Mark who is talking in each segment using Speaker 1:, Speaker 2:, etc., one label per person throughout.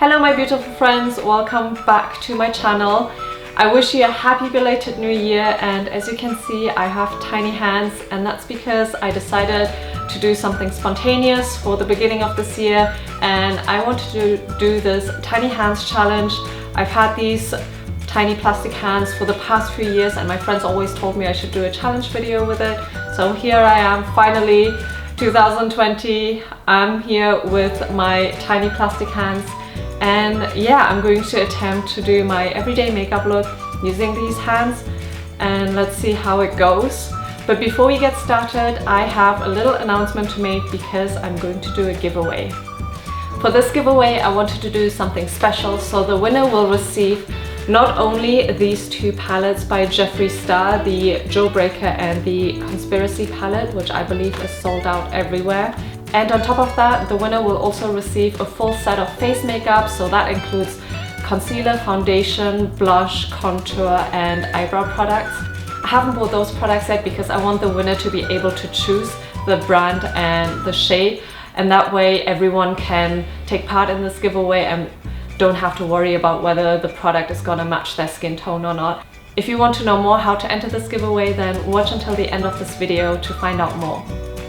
Speaker 1: Hello my beautiful friends, welcome back to my channel. I wish you a happy belated new year, and as you can see I have tiny hands, and that's because I decided to do something spontaneous for the beginning of this year, and I wanted to do this tiny hands challenge. I've had these tiny plastic hands for the past few years and my friends always told me I should do a challenge video with it. So here I am, finally 2020, I'm here with my tiny plastic hands, and yeah, I'm going to attempt to do my everyday makeup look using these hands, and let's see how it goes. But before we get started, I have a little announcement to make because I'm going to do a giveaway. For this giveaway I wanted to do something special, so the winner will receive not only these two palettes by Jeffree Star, the Jawbreaker and the Conspiracy palette, which I believe is sold out everywhere. And on top of that, the winner will also receive a full set of face makeup, so that includes concealer, foundation, blush, contour and eyebrow products. I haven't bought those products yet because I want the winner to be able to choose the brand and the shade, and that way everyone can take part in this giveaway and don't have to worry about whether the product is gonna match their skin tone or not. If you want to know more how to enter this giveaway, then watch until the end of this video to find out more.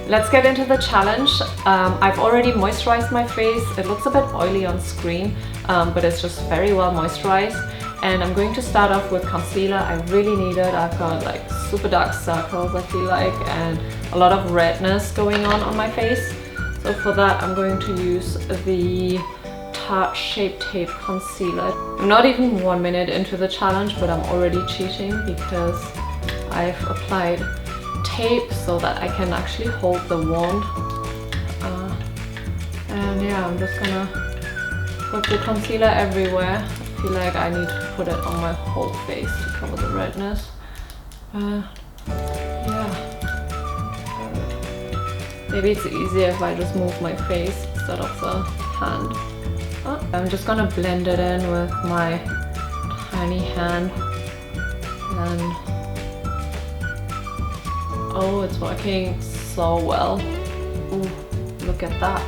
Speaker 1: Let's get into the challenge. I've already moisturized my face. It looks a bit oily on screen, but it's just very well moisturized. And I'm going to start off with concealer. I really need it. I've got like super dark circles, I feel like, and a lot of redness going on my face. So for that I'm going to use the Tarte Shape Tape Concealer. I'm not even 1 minute into the challenge, but I'm already cheating because I've applied tape so that I can actually hold the wand. And yeah, I'm just gonna put the concealer everywhere. I feel like I need to put it on my whole face to cover the redness. Yeah. Maybe it's easier if I just move my face instead of the hand. I'm just gonna blend it in with my tiny hand, and oh, it's working so well. Ooh, look at that.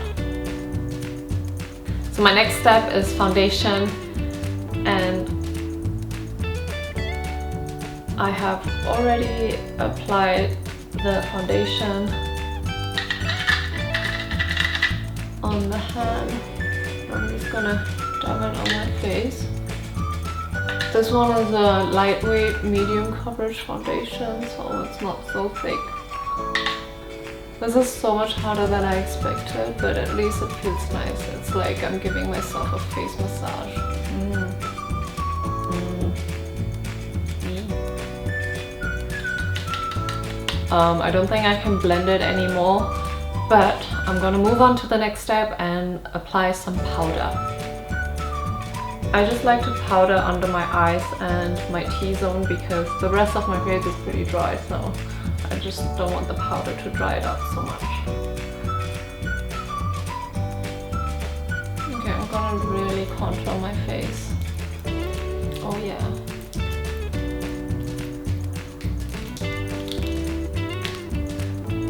Speaker 1: So my next step is foundation, and I have already applied the foundation on the hand. I'm just gonna dab it on my face. This one is a lightweight medium coverage foundation, so it's not so thick. This is so much harder than I expected, but at least it feels nice. It's like I'm giving myself a face massage. I don't think I can blend it anymore, but I'm gonna move on to the next step and apply some powder. I just like to powder under my eyes and my T-zone because the rest of my face is pretty dry, so I just don't want the powder to dry it out so much. Okay, I'm gonna really contour my face. Oh yeah.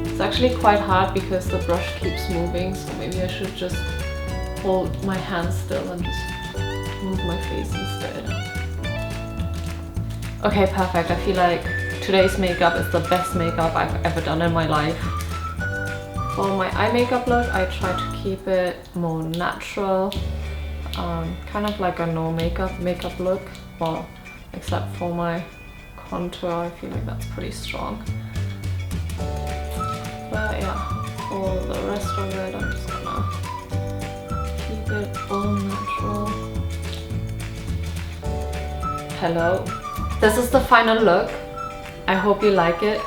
Speaker 1: It's actually quite hard because the brush keeps moving, so maybe I should just hold my hand still and just move my face instead. Okay, perfect. I feel like today's makeup is the best makeup I've ever done in my life. For my eye makeup look, I try to keep it more natural, kind of like a no makeup look, well, except for my contour. I feel like that's pretty strong. But yeah, for the rest of it, I'm just gonna keep it all natural. Hello. This is the final look. I hope you like it.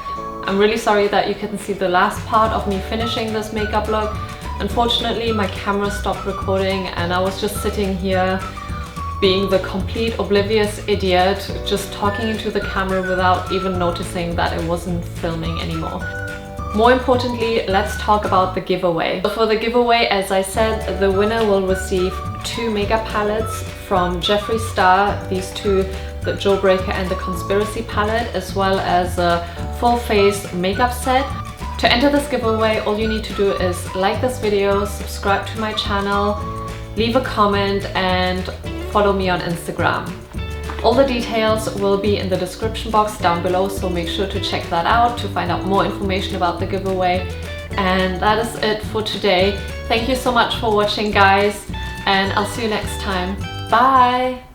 Speaker 1: I'm really sorry that you couldn't see the last part of me finishing this makeup look. Unfortunately, my camera stopped recording and I was just sitting here being the complete oblivious idiot, just talking into the camera without even noticing that it wasn't filming anymore. More importantly, let's talk about the giveaway. So for the giveaway, as I said, the winner will receive two makeup palettes from Jeffree Star, these two, the Jawbreaker and the Conspiracy palette, as well as a full face makeup set. To enter this giveaway, all you need to do is like this video, subscribe to my channel, leave a comment and follow me on Instagram. All the details will be in the description box down below, so make sure to check that out to find out more information about the giveaway. And that is it for today. Thank you so much for watching, guys, and I'll see you next time. Bye!